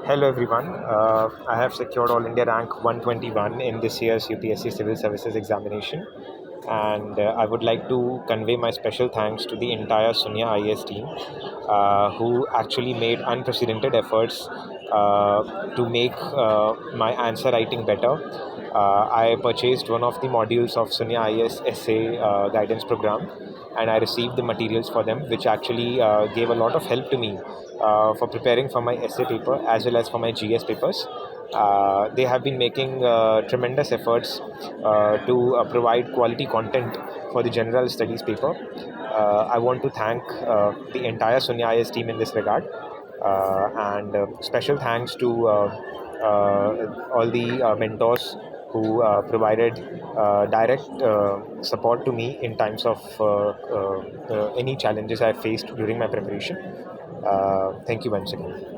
Hello everyone. I have secured All India rank 121 in this year's UPSC Civil Services examination, and I would like to convey my special thanks to the entire Sunya IAS team, who actually made unprecedented efforts to make my answer writing better. I purchased one of the modules of Sunya IAS essay guidance program, and I received the materials for them, which actually gave a lot of help to me for preparing for my essay paper as well as for my GS papers. They have been making tremendous efforts to provide quality content for the general studies paper. I want to thank the entire Sunya IS team in this regard, and special thanks to all the mentors who provided direct support to me in times of any challenges I faced during my preparation. Thank you once again.